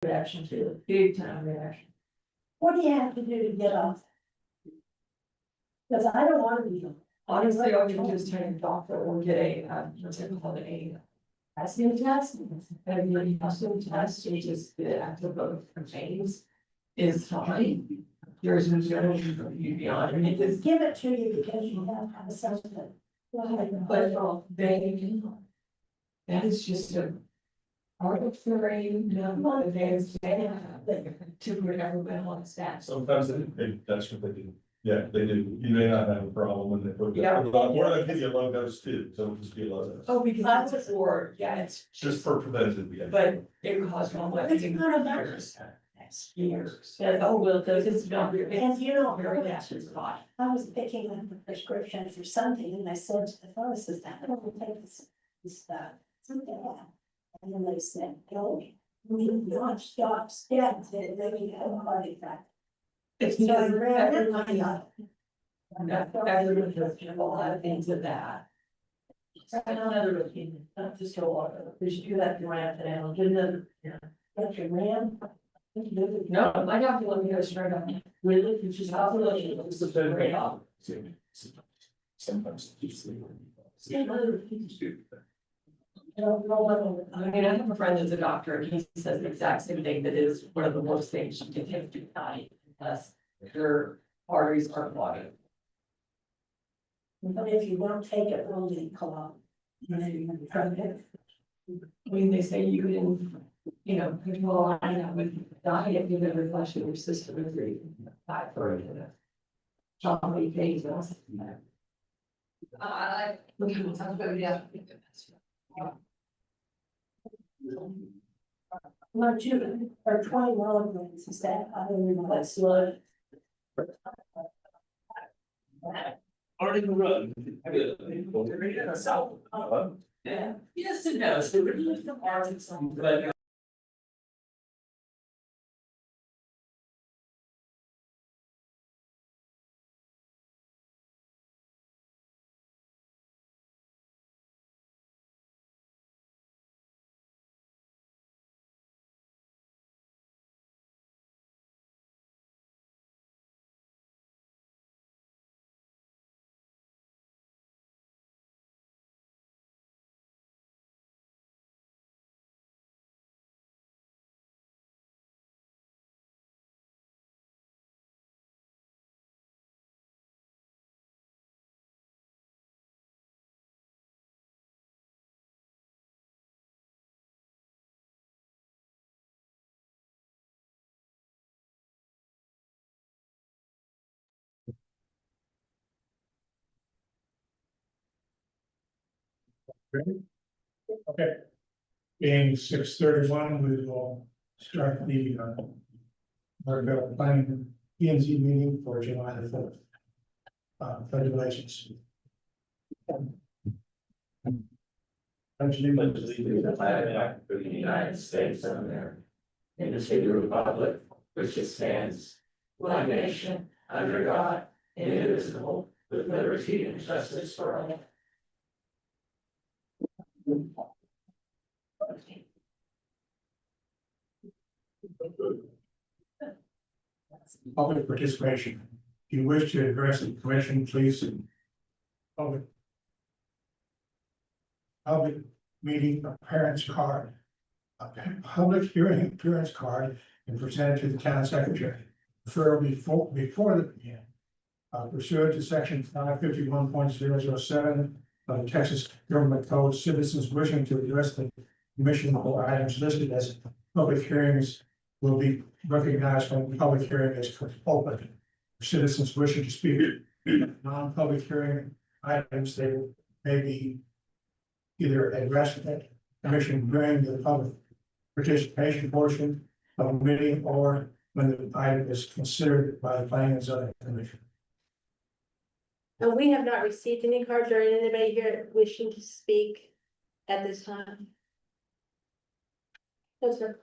reaction to it, big time reaction. What do you have to do to get off? Because I don't want to be. Honestly, all you can do is turn your doctor or get a, what's it called, a testing test. And your testing test, which is the active vote for James, is fine. Yours is generally beyond, I mean, it is, Give it to you because you have a substance. but they, that is just a arbitrary number of days to whatever went on stats. Sometimes that's what they do. Yeah, they do. You may not have a problem when they put that. Yeah. Or they give you a low dose too, so it'll just be a low dose. Oh, because it's for, yeah, it's Just for preventative, yeah. but it costs one like It's not about years. Years. And, oh, well, those is not very, And you know, very fast spot. I was picking up a prescription for something and I said to the pharmacist, I don't want to take this something like that. And then they said, no, we not stop steps, and then you have a heart attack. It's So I because ran everyone, everybody. does a lot of things with that. Another opinion, not just a lot of, we should do that to ramp it out, do another, yeah. But your ram. No, my doctor let me go straight up, really, which is how it's a great op. Sometimes. I mean, I have a friend that's a doctor, and he says the exact same thing, that is one of the worst things you can take to night, unless your arteries are clogged. But if you don't take it, we'll get caught. I mean, they say you can, you know, control that with diet, you never flush your system with your fat for it. Chocolate things. Look at what's happening, yeah. Not two or 20 milligrams, is that, I don't even know what's slow. Already run. Yeah, yes and no, so we're looking at margins, but. Okay. Being 6:31, we will start the our planning P&Z meeting for July the 4th. Congratulations. The flag of the United States of America, and the state republic, which it stands, one nation, under God, indivisible, with liberty and justice for all. Public participation. If you wish to address the commission, please. Public meeting appearance card. A public hearing appearance card and presented to the town secretary. Preferably before the meeting. Pursuant to section 551.007 of the Texas Government Code, citizens wishing to address the commission or items listed as public hearings will be recognized when the public hearing is open. Citizens wishing to speak non-public hearing items, they may be either addressed at the commission during the public participation portion of the meeting or when the item is considered by the planning and zoning commission. And we have not received any cards or anybody here wishing to speak at this time. No, sir.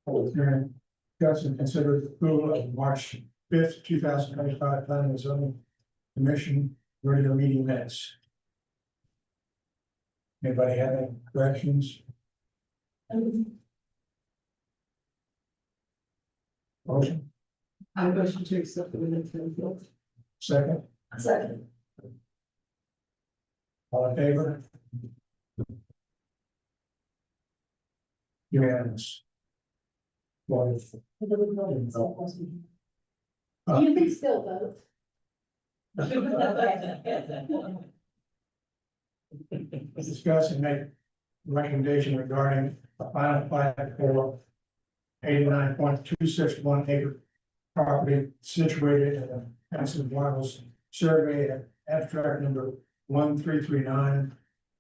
Public hearing, discuss and consider the approval of March 5th, 2025 planning and zoning commission regular meeting minutes. Anybody have any corrections? Motion, I motion to accept the minutes of the field. second, Second. all in favor? Unanimous. Wonderful. You can still vote. Discuss and make recommendation regarding a final plat for 89.261 acre property situated in the Hanson Wiles survey at abstract number 1339,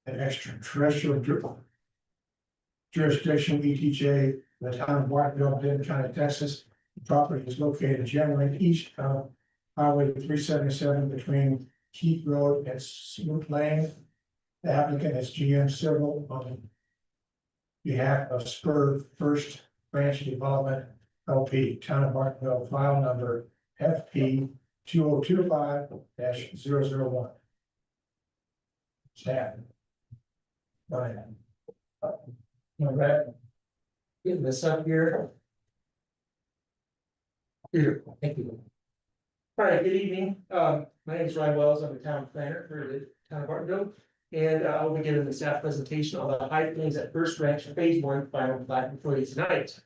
an extraterrestrial jurisdiction, ETJ, the town of Martinville, Benton County, Texas. The property is located generally east of Highway 377 between Keith Road and Smooth Lane. The applicant is GM Civil on behalf of Spur First Branch Development LP, Town of Martinville, file number FP 2025-001. Staff. Ryan. All right. Getting this up here. Beautiful, thank you. All right, good evening. My name is Ryan Wells. I'm the town planner for the town of Martinville. And I'll be giving the staff presentation on the High Plains at First Ranch Phase 1 final plat before you tonight.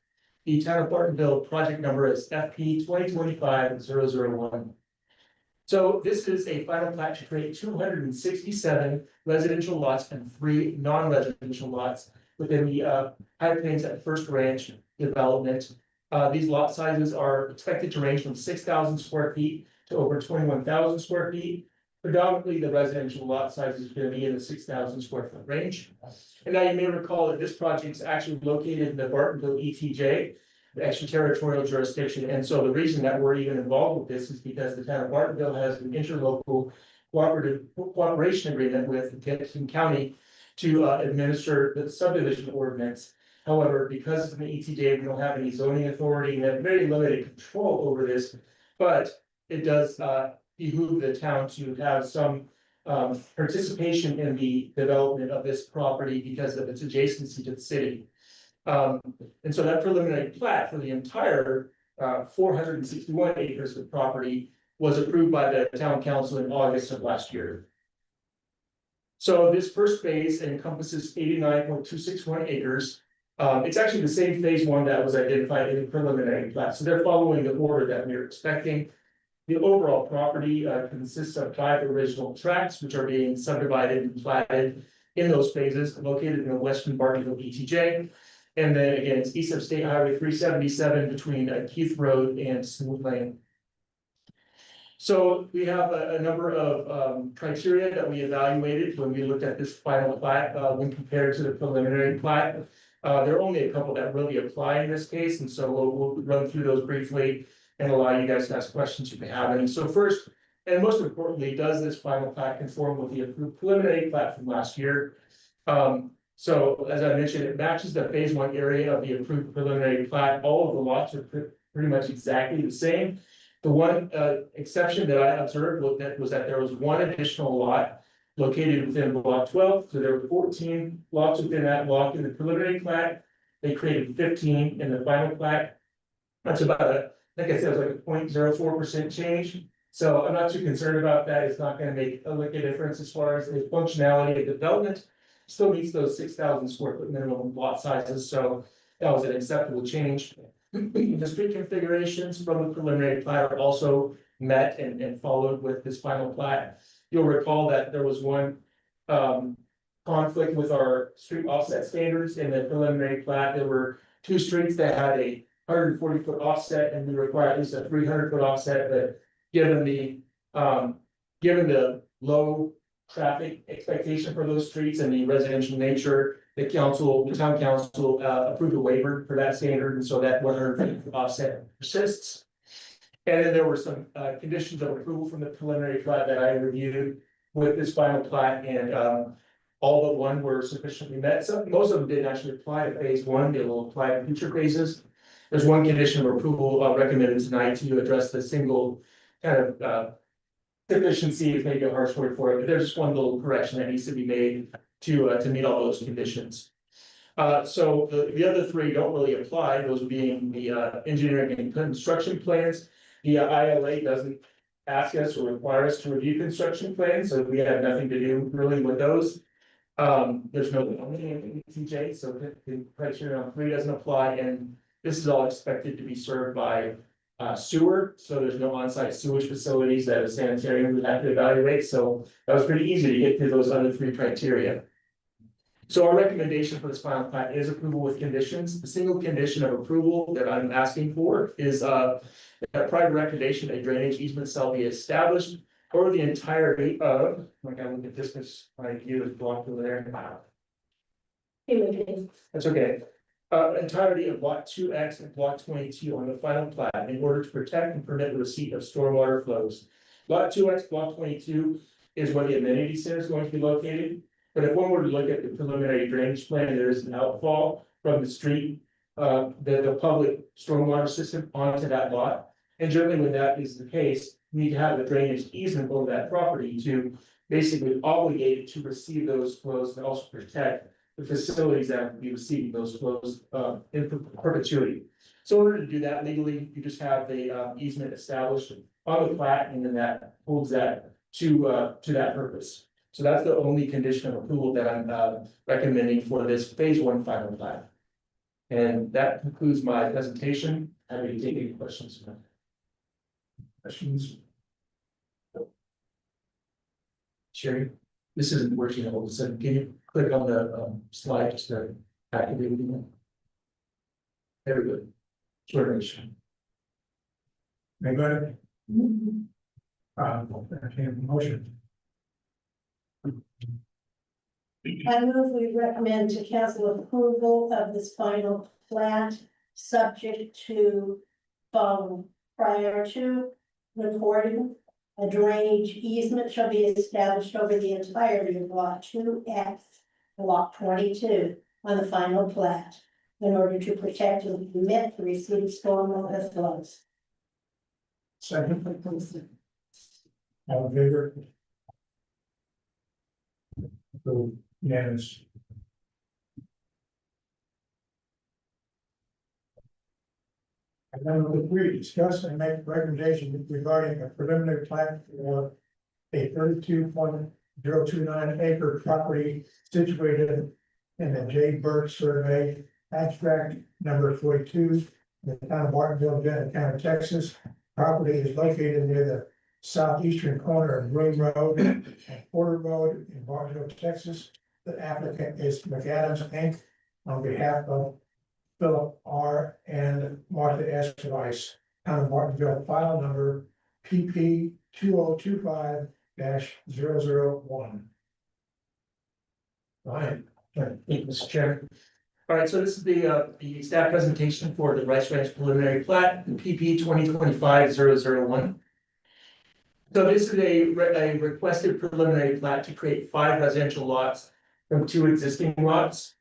The town of Martinville project number is FP 2025-001. So this is a final plat to create 267 residential lots and 3 non-residential lots within the High Plains at First Ranch development. These lot sizes are expected to range from 6,000 square feet to over 21,000 square feet. Predominantly, the residential lot size is going to be in the 6,000 square foot range. And now you may recall that this project is actually located in the Bartonville ETJ, the extraterritorial jurisdiction. And so the reason that we're even involved with this is because the town of Bartonville has an interlocal cooperation agreement with Denton County to administer the subdivision ordinance. However, because it's an ETJ, we don't have any zoning authority and have very limited control over this, but it does behoove the town to have some participation in the development of this property because of its adjacency to the city. And so that preliminary plat for the entire 461 acres of property was approved by the town council in August of last year. So this first phase encompasses 89.261 acres. It's actually the same phase 1 that was identified in the preliminary plat. So they're following the order that we were expecting. The overall property consists of 5 original tracts, which are being subdivided and platted in those phases, located in the western Bartonville ETJ. And then again, it's east of State Highway 377 between Keith Road and Smooth Lane. So we have a number of criteria that we evaluated when we looked at this final plat when compared to the preliminary plat. There are only a couple that really apply in this case, and so we'll run through those briefly and allow you guys to ask questions if you have any. So first, and most importantly, does this final plat conform with the approved preliminary plat from last year? So as I mentioned, it matches the phase 1 area of the approved preliminary plat. All of the lots are pretty much exactly the same. The one exception that I observed was that there was one additional lot located within block 12. So there were 14 lots within that block in the preliminary plat. They created 15 in the final plat. That's about like I said, it was like a 0.04% change. So I'm not too concerned about that. It's not going to make a lick of difference as far as the functionality of development. Still meets those 6,000 square foot minimum lot sizes. So that was an acceptable change. The street configurations from the preliminary plat are also met and followed with this final plat. You'll recall that there was one conflict with our street offset standards in the preliminary plat. There were 2 streets that had a 140-foot offset, and we require at least a 300-foot offset. But given the low traffic expectation for those streets and the residential nature, the town council approved a waiver for that standard, and so that 150-foot offset persists. And then there were some conditions of approval from the preliminary plat that I reviewed with this final plat, and all but one were sufficiently met. So most of them didn't actually apply to phase 1. They will apply to future phases. There's one condition of approval recommended tonight to address the single kind of deficiency, is maybe a harsh word for it, but there's just one little correction that needs to be made to meet all those conditions. So the other three don't really apply, those being the engineering and construction plans. The ILA doesn't ask us or require us to review construction plans, so we have nothing to do really with those. There's no TJ, so the criteria on 3 doesn't apply, and this is all expected to be served by sewer, so there's no on-site sewage facilities that a sanitarian would have to evaluate, so that was pretty easy to get through those other 3 criteria. So our recommendation for this final plat is approval with conditions. The single condition of approval that I'm asking for is that prior to recordation, a drainage easement shall be established for the entirety of, like I look at this, because my view is blocked over there. That's okay. Entirety of lot 2X and block 22 on the final plat in order to protect and permit the receipt of stormwater flows. Lot 2X, block 22 is where the amenity center is going to be located. But if one were to look at the preliminary drainage plan, there is an outfall from the street, the public stormwater system onto that lot. And generally, when that is the case, we need to have a drainage easement over that property to basically obligate it to receive those flows and also protect the facilities that will be receiving those flows in perpetuity. So in order to do that legally, you just have the easement established on the plat, and then that holds that to that purpose. So that's the only condition of approval that I'm recommending for this phase 1 final plat. And that concludes my presentation. Happy to take any questions. Questions? Sherry, this isn't working all of a sudden. Can you click on the slide just to activate it? Very good. Sure. Anybody? Entertain a motion. I move we recommend to council approval of this final plat, subject to following. Prior to recording, a drainage easement shall be established over the entirety of lot 2X, block 22, on the final plat, in order to protect and permit the receipt of stormwater flows. Second. All in favor? So, unanimous. Item number 3, discuss and make recommendation regarding a preliminary plat for a 32.029 acre property situated in the J. Burke Survey, abstract number 42, in the town of Martinville, Benton County, Texas. Property is located near the southeastern corner of Broom Road and Porter Road in Martinville, Texas. The applicant is McAdams Inc. on behalf of Philip R. and Martha S. Weiss, town of Martinville, file number PP 2025-001. Ryan. Thank you, Mr. Chair. All right, so this is the staff presentation for the Rice Ranch preliminary plat, PP 2025-001. So this is a requested preliminary plat to create 5 residential lots from 2 existing lots.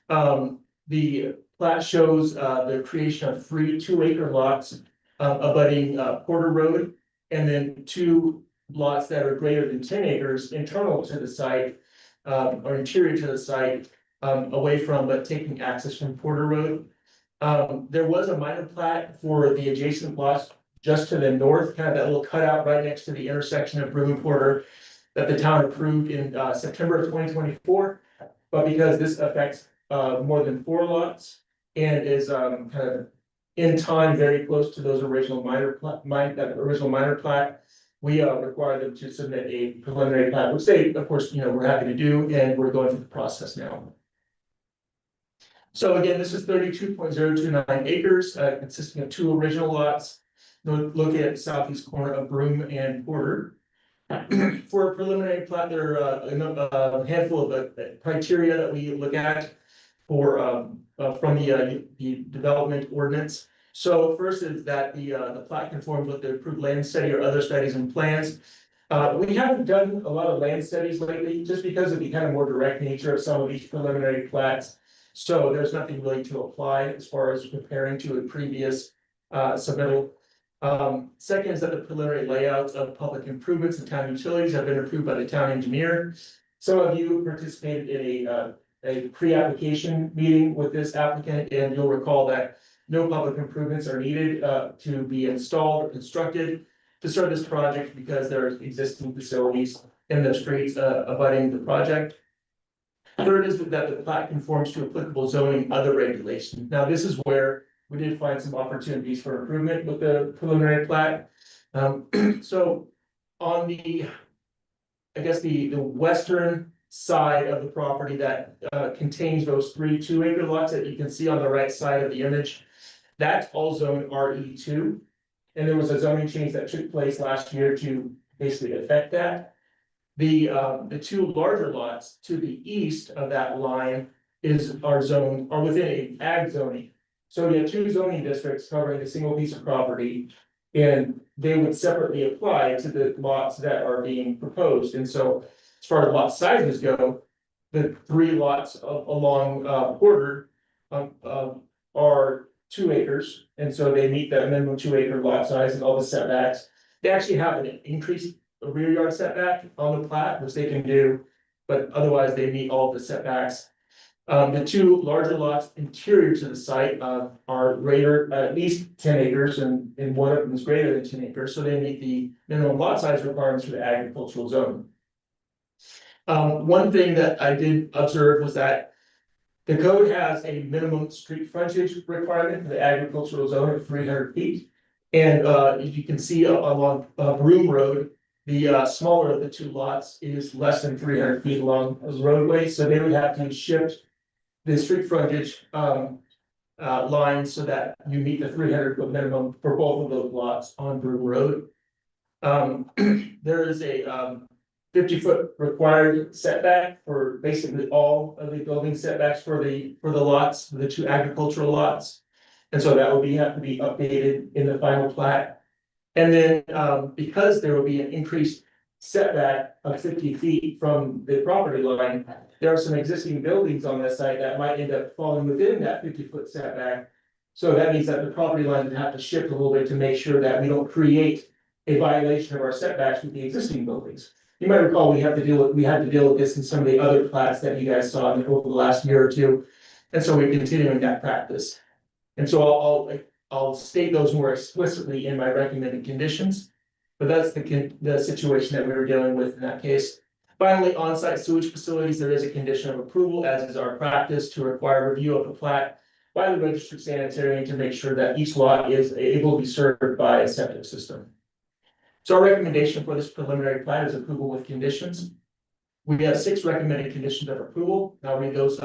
The plat shows the creation of 3 2-acre lots abutting Porter Road, and then 2 lots that are greater than 10 acres internal to the site, or interior to the site, away from but taking access from Porter Road. There was a minor plat for the adjacent lots just to the north, kind of that little cutout right next to the intersection of Broom and Porter, that the town approved in September of 2024. But because this affects more than 4 lots and is kind of in time very close to those original minor plat, we require them to submit a preliminary plat, which they, of course, we're happy to do, and we're going through the process now. So again, this is 32.029 acres, consisting of 2 original lots, located at the southeast corner of Broom and Porter. For a preliminary plat, there are a handful of criteria that we look at for from the development ordinance. So first is that the plat conforms with the approved land study or other studies and plans. We haven't done a lot of land studies lately, just because of the kind of more direct nature of some of these preliminary plats. So there's nothing really to apply as far as comparing to a previous submittal. Second is that the preliminary layouts of public improvements and town utilities have been approved by the town engineer. Some of you participated in a pre-application meeting with this applicant, and you'll recall that no public improvements are needed to be installed or constructed to start this project because there are existing facilities in the streets abutting the project. Third is that the plat conforms to applicable zoning other regulations. Now, this is where we did find some opportunities for improvement with the preliminary plat. So on the, I guess, the western side of the property that contains those 3 2-acre lots that you can see on the right side of the image, that's all zoned RE2. And there was a zoning change that took place last year to basically affect that. The 2 larger lots to the east of that line are within a ag zoning. So we have 2 zoning districts covering a single piece of property. And they would separately apply to the lots that are being proposed. And so as far as lot sizes go, the 3 lots along Porter are 2 acres. And so they meet that minimum 2-acre lot size and all the setbacks. They actually have an increased rear yard setback on the plat, which they can do, but otherwise they meet all the setbacks. The 2 larger lots interior to the site are greater, at least 10 acres, and one of them is greater than 10 acres, so they meet the minimum lot size requirements for the agricultural zone. One thing that I did observe was that the code has a minimum street frontage requirement for the agricultural zone of 300 feet. And as you can see along Broom Road, the smaller of the 2 lots is less than 300 feet along the roadway, so they would have to shift the street frontage line so that you meet the 300-foot minimum for both of those lots on Broom Road. There is a 50-foot required setback for basically all of the building setbacks for the lots, the 2 agricultural lots. And so that would have to be updated in the final plat. And then because there will be an increased setback of 50 feet from the property line, there are some existing buildings on this site that might end up falling within that 50-foot setback. So that means that the property line would have to shift a little bit to make sure that we don't create a violation of our setbacks with the existing buildings. You might recall we had to deal with this in some of the other plats that you guys saw over the last year or 2. And so we're continuing that practice. And so I'll state those more explicitly in my recommended conditions. But that's the situation that we were dealing with in that case. Finally, on-site sewage facilities, there is a condition of approval, as is our practice, to require review of the plat by the registered sanitarian to make sure that each lot is able to be served by a septic system. So our recommendation for this preliminary plat is approval with conditions. We have 6 recommended conditions of approval. I'll read those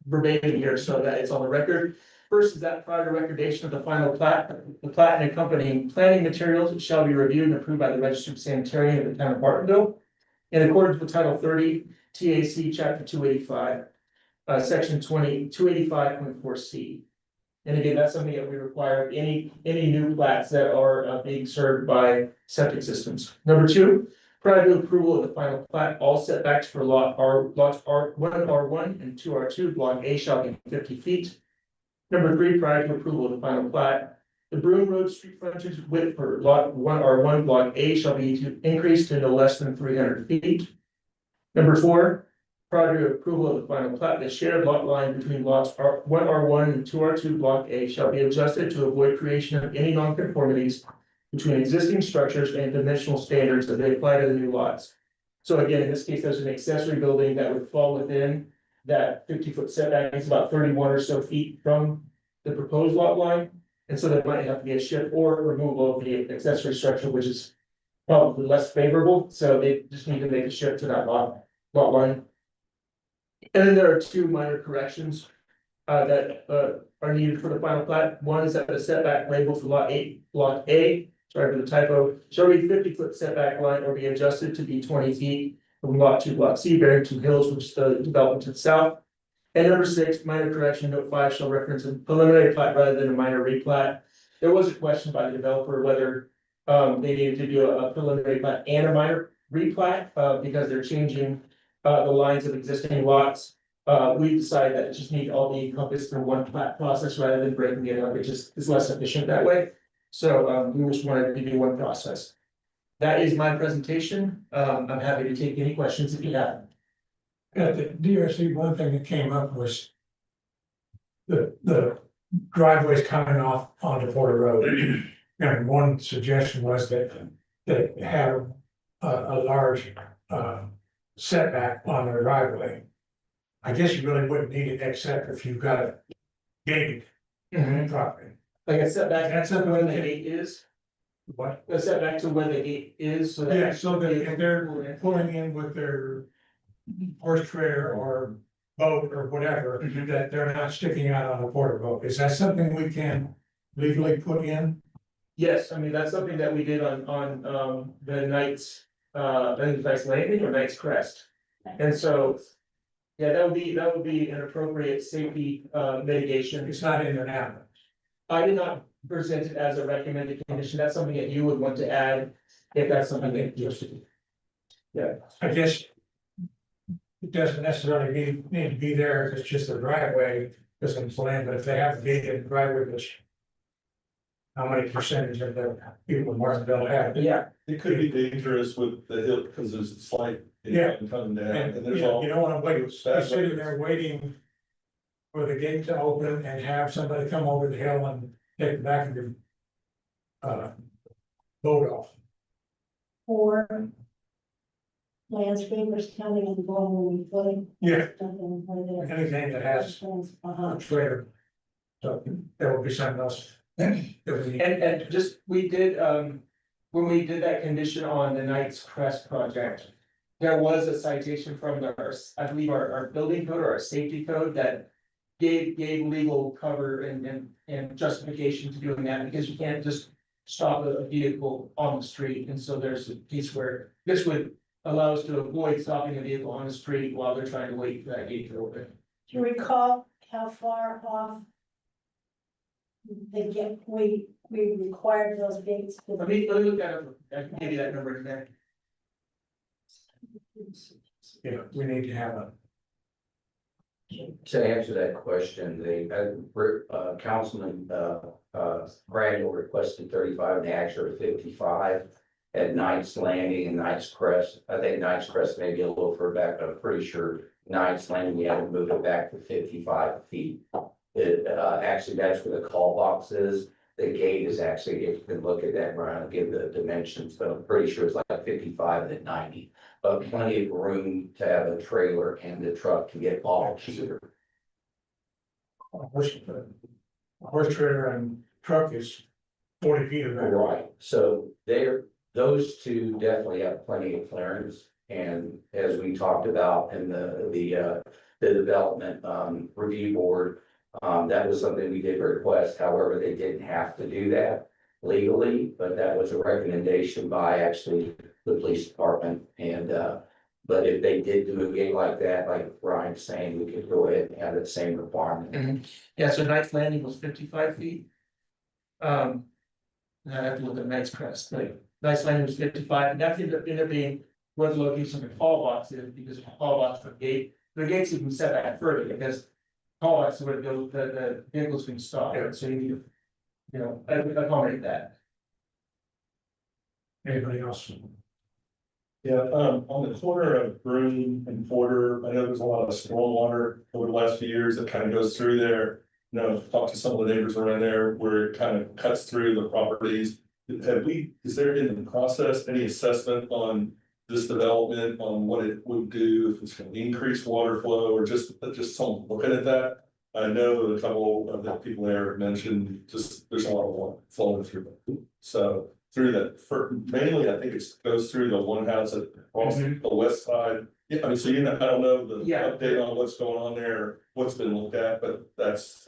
verbatim here so that it's on the record. First is that prior to recordation of the final plat, the plat and accompanying planning materials shall be reviewed and approved by the registered sanitarian of the town of Bartonville in accordance with Title 30 TAC Chapter 285, Section 285.4C. And again, that's something that we require of any new plats that are being served by septic systems. Number 2, prior to approval of the final plat, all setbacks for lots R1 and 2R2, Block A shall be 50 feet. Number 3, prior to approval of the final plat, the Broom Road street frontage width for lot 1R1, Block A shall be increased to no less than 300 feet. Number 4, prior to approval of the final plat, the shared lot line between lots 1R1 and 2R2, Block A shall be adjusted to avoid creation of any nonconformities between existing structures and dimensional standards that they apply to the new lots. So again, in this case, there's an accessory building that would fall within that 50-foot setback. It's about 31 or so feet from the proposed lot line. And so there might have to be a shift or removal of the accessory structure, which is probably less favorable. So they just need to make a shift to that lot line. And then there are 2 minor corrections that are needed for the final plat. One is that the setback label for lot 8, Block A, sorry for the typo, shall read 50-foot setback line or be adjusted to be 20 feet from lot 2, Block C, Barrington Hills, which is the development to the south. And number 6, minor correction, note 5 shall reference a preliminary plat rather than a minor replat. There was a question by the developer whether they needed to do a preliminary plat and a minor replat because they're changing the lines of existing lots. We decided that it just need all be encompassed in one plat process rather than breaking it up. It just is less efficient that way. So we just wanted to do one process. that is my presentation. I'm happy to take any questions if you have. At the DRC, one thing that came up was the driveways coming off onto Porter Road. And one suggestion was that have a large setback on their driveway. I guess you really wouldn't need it except if you've got a gate property. Like a setback, That's that's something where the that- gate is, What? a setback to where the gate is, so that. Yeah, so that if they're pulling in with their horse trailer or boat or whatever, that they're not sticking out on a border boat. Is that something we can legally put in? Yes, I mean, that's something that we did on the Knights, I think it's Knights Landing or Knights Crest. And so, yeah, that would be an appropriate safety mitigation. It's not in there now. I did not present it as a recommended condition, that's something that you would want to add, if that's something that you're interested in. Yeah, I guess it doesn't necessarily need to be there if it's just a driveway, because it's land, but if they have a gate in the driveway, which how many percentage of the people in Martinsville have? yeah, It could be dangerous with the hill, because there's a slight. Yeah. Coming down, And and there's you all. don't wanna wait, you're sitting there waiting for the gate to open and have somebody come over the hill and take the back of your boat off. Or landscapers coming and going and putting. Yeah. Something where they're- Anything that has a trailer. So that would be something else. That we need. and just, we did, when we did that condition on the Knights Crest project. There was a citation from I believe our building code or our safety code that gave legal cover and justification to doing that, because you can't just stop a vehicle on the street, and so there's a piece where this would allow us to avoid stopping a vehicle on the street while they're trying to wait for that gate to open. Do you recall how far off? We required those gates. to Let be- me look at it, I can give you that number in a minute. Yeah, we need to have a. To answer that question, Councilman, Randall requested 35 and they actually are 55. At Knights Landing and Knights Crest, I think Knights Crest may be a little further back, but I'm pretty sure Knights Landing, we had to move it back to 55 feet. It, actually, that's where the call box is. The gate is actually, if you can look at that, Brian, I'll give the dimensions, but I'm pretty sure it's like 55 and 90. But plenty of room to have a trailer and the truck to get off here. Horse trailer and truck is 40 feet of that. Right, so those two definitely have plenty of clearance. And as we talked about in the development review board, that was something we did request. However, they didn't have to do that legally, but that was a recommendation by actually the police department. And but if they did do a gate like that, like Brian's saying, we could go ahead and have that same requirement. Yeah, so Knights Landing was 55 feet. I have to look at Knights Crest, like Knights Landing was 55, and that ended up being where the location of the call box is, because the call box for the gate, the gates even set back further, because call box is where the vehicles can stop, so you need to, you know, accommodate that. Anybody else? Yeah, on the corner of Broome and Porter, I know there's a lot of stormwater over the last few years that kind of goes through there. You know, talk to some of the neighbors around there where it kind of cuts through the properties. Is there in the process any assessment on this development, on what it would do, if it's gonna increase water flow, or just someone looking at that? I know that a couple of the people there mentioned just there's a lot of water flowing through it. So through that, mainly, I think it goes through the one house across the west side. Yeah, I mean, so I don't know the Yeah. update on what's going on there, what's been looked at, but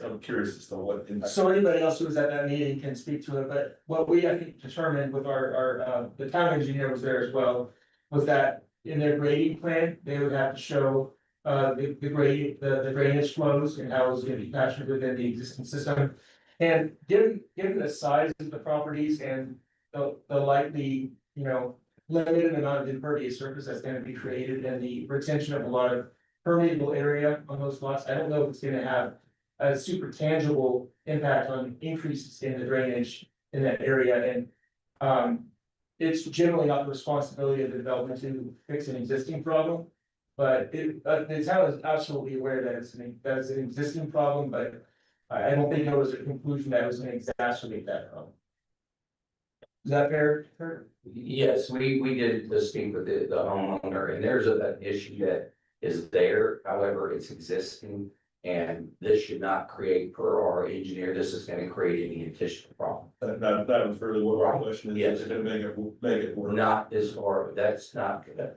I'm curious as to what impact. So anybody else who was at that meeting can speak to it, but what we, I think, determined with the town engineer was there as well. Was that in their grading plan, they would have to show the drainage flows and how it was gonna be captured within the existing system. And given the size of the properties and the likely, you know, limited amount of impervious surface that's gonna be created and the retention of a lot of permeable area on those lots, I don't know if it's gonna have a super tangible impact on increases in the drainage in that area. And it's generally not the responsibility of the development to fix an existing problem. But the town is absolutely aware that that it's an existing problem, but I don't think there was a conclusion that it was gonna exacerbate that problem. Is that fair, Kurt? Yes, we did speak with the homeowner, and there's an issue that is there, however, it's existing. And this should not create, per our engineer, this is gonna create any additional problem. That was really what our question is, Yes. is it gonna make it work? Not as far, that's not good.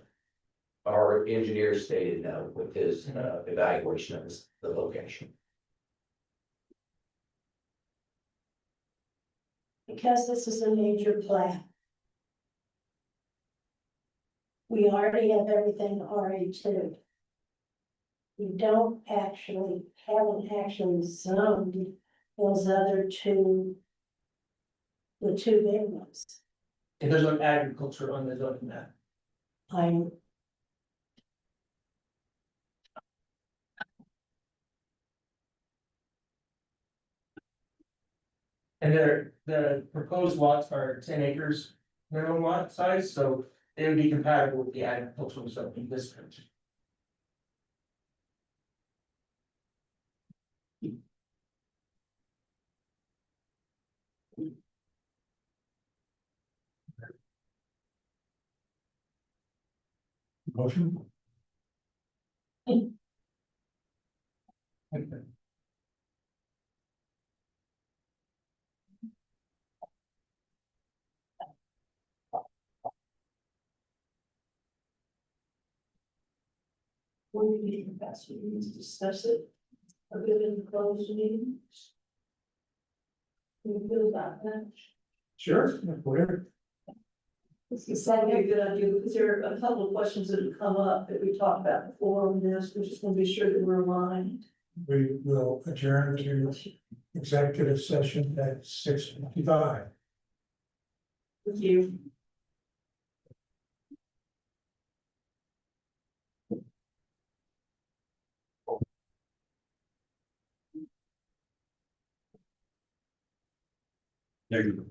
Our engineer stated no with his evaluation of the location. Because this is a major plan. We already have everything RA2. We haven't actually zoned those other two. The two big ones. And there's no agriculture on the zoning map. I'm, And the proposed lots are 10 acres minimum lot size, so they would be compatible with the agricultural zoning district. Motion, we need to pass, we need to discuss it. A bit in the closed meeting. We feel about that. sure, whatever. This is probably a good idea, because there are a couple of questions that have come up that we talked about before on this, we're just gonna be sure that we're aligned. We will adjourn to executive session at 6:55. With you. Negative.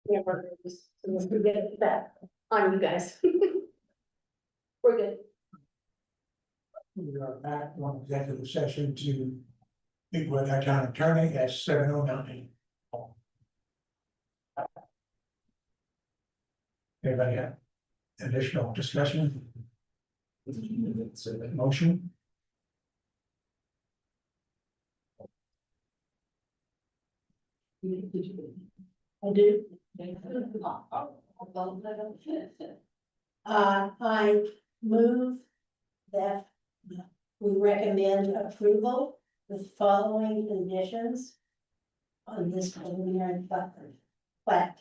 Yeah, we're good at that on you guys. We're good. We are back on executive session to meet with our town attorney at 7:09. Anybody have additional discussion? Motion? I do. I move that we recommend approval with following conditions on this preliminary plat.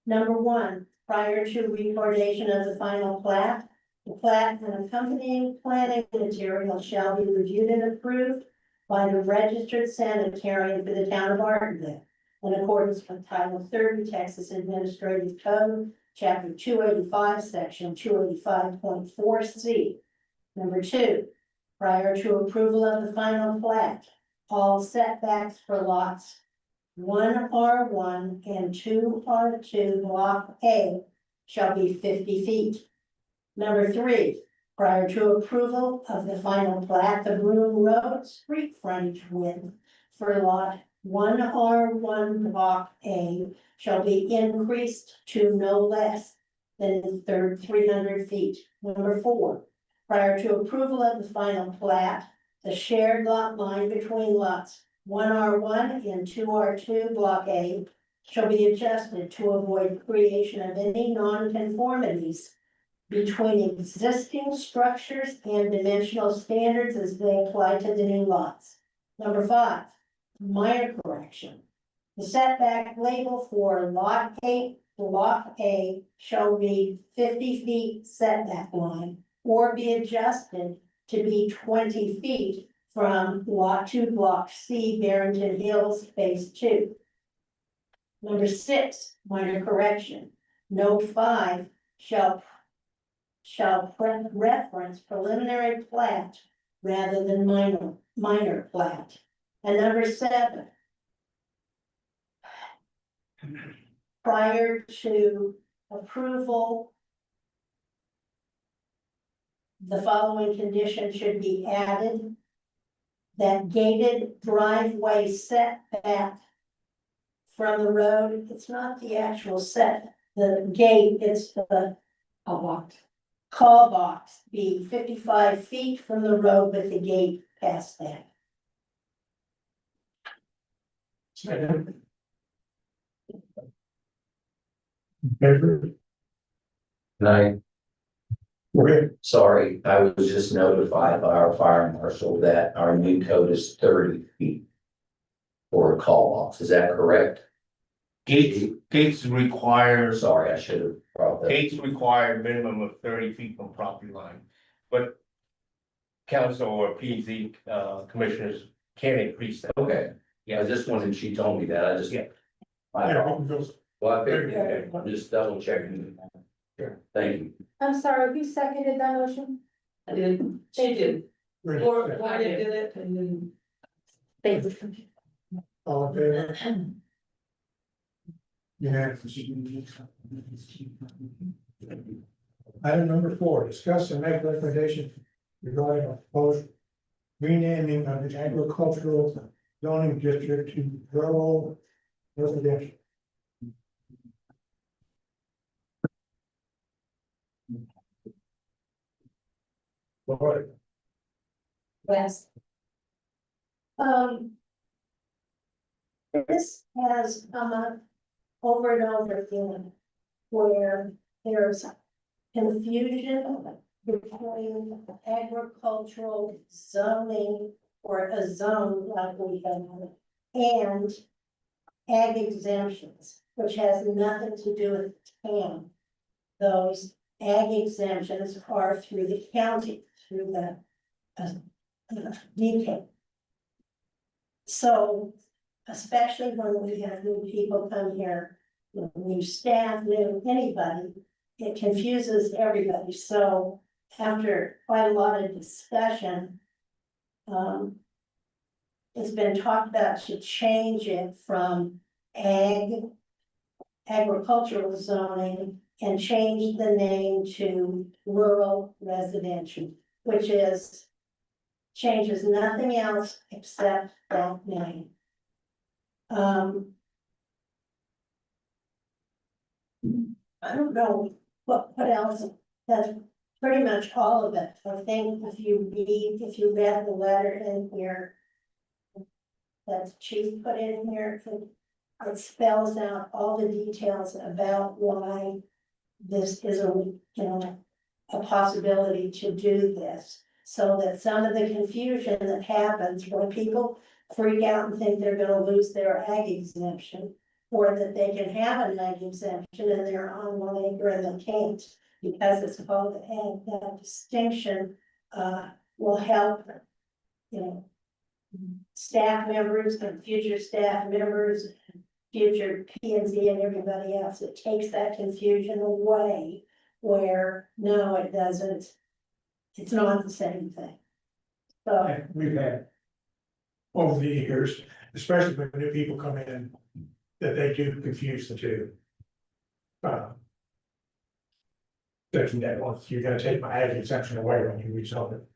Number one, prior to recordation of the final plat, the plat and accompanying planning material shall be reviewed and approved by the registered sanitarian for the town of Martinville in accordance with Title 30 Texas Administrative Code, Chapter 285, Section 285.4C. Number two, prior to approval of the final plat, all setbacks for lots 1R1 and 2R2 Block A shall be 50 feet. Number three, prior to approval of the final plat, the Broom Road street frontage width for lot 1R1 Block A shall be increased to no less than 300 feet. Number four, prior to approval of the final plat, the shared lot line between lots 1R1 and 2R2 Block A shall be adjusted to avoid creation of any nonconformities between existing structures and dimensional standards as they apply to the new lots. Number five, minor correction. The setback label for lot 8, Block A shall read 50 feet setback line or be adjusted to be 20 feet from lot 2, Block C, Barrington Hills, Phase 2. Number six, minor correction. Note 5 shall reference preliminary plat rather than minor plat. And number 7, prior to approval, the following condition should be added. That gated driveway setback from the road, it's not the actual the gate, it's the call box, be 55 feet from the road with the gate past that. Second. In favor? Go ahead. Sorry, I was just notified by our fire marshal that our new code is 30 feet for a call box. Is that correct? Gates require, Sorry, I should have brought that. gates require a minimum of 30 feet from property line, but council or P&Z commissioners can increase that. Okay, Yeah, I just wanted, she told me that, I just. Yeah. Yeah, we can go. Well, I figured, okay, I'm just double checking. Sure. Thank you. I'm sorry, who seconded that motion? I did, she did, Ready. or I did it, and then. Thank you. All in favor? Unanimous. Item number 4, discuss and make recommendation regarding a proposed renaming of the agricultural zoning district to rural residential. Lord, Yes. This has come up over and over again, where there's confusion between agricultural zoning or a zone like we have and ag exemptions, which has nothing to do with town. Those ag exemptions are through the county, through the DK. So, especially when we have new people come here, new staff, new anybody, it confuses everybody. So after quite a lot of discussion, it's been talked about to change it from ag agricultural zoning and change the name to rural residential, which is changes nothing else except that name. I don't know what else, that's pretty much all of it. I think if you read the letter in here that the chief put in here, it spells out all the details about why this is a possibility to do this. So that some of the confusion that happens when people freak out and think they're gonna lose their ag exemption, or that they can have an ag exemption and they're on 1 acre and they can't, because it's called ag, that distinction, will help, staff members and future staff members, future P&Z and everybody else. It takes that confusion away, where, no, it doesn't. It's not the same thing. So, And we've had over the years, especially when new people come in, that they do confuse the two. There's no, you're gonna take my ag exemption away when you rezone it.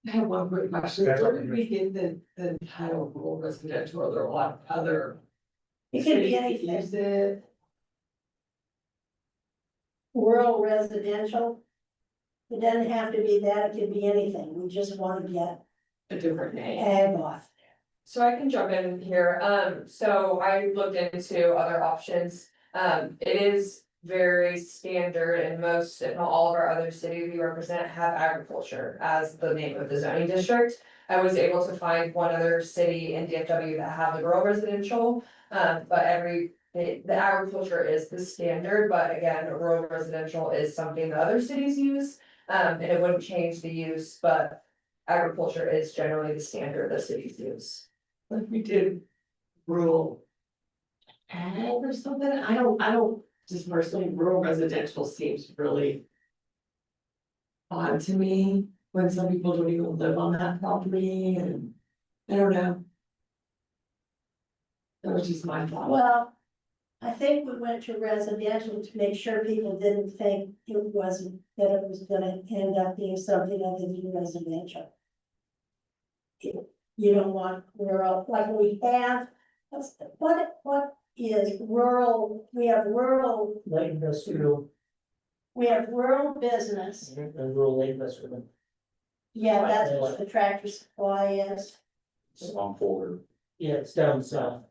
I have one quick question. That's Where okay. did we get the title rural residential? Are there a lot of other? it could be cities that anything. use it? Rural residential. It doesn't have to be that, it could be anything. We just want to get A different name. ag off. So I can jump in here. So I looked into other options. It is very standard in most, if not all of our other cities we represent have agriculture as the name of the zoning district. I was able to find one other city in DFW that have the rural residential, but the agriculture is the standard, but again, rural residential is something that other cities use. And it wouldn't change the use, but agriculture is generally the standard that cities use. Like we did rural ag or something. I don't, just personally, rural residential seems really odd to me when some people don't even live on that property, and I don't know. That was just my thought. Well, I think we went to residential to make sure people didn't think it wasn't, that it was gonna end up being something other than residential. You don't want rural, like we have, what is rural, we have rural, Light industrial we have rural business. and rural light industrial. Yeah, that's what the Tractor Supply is. Some folder. Yeah, it's down south.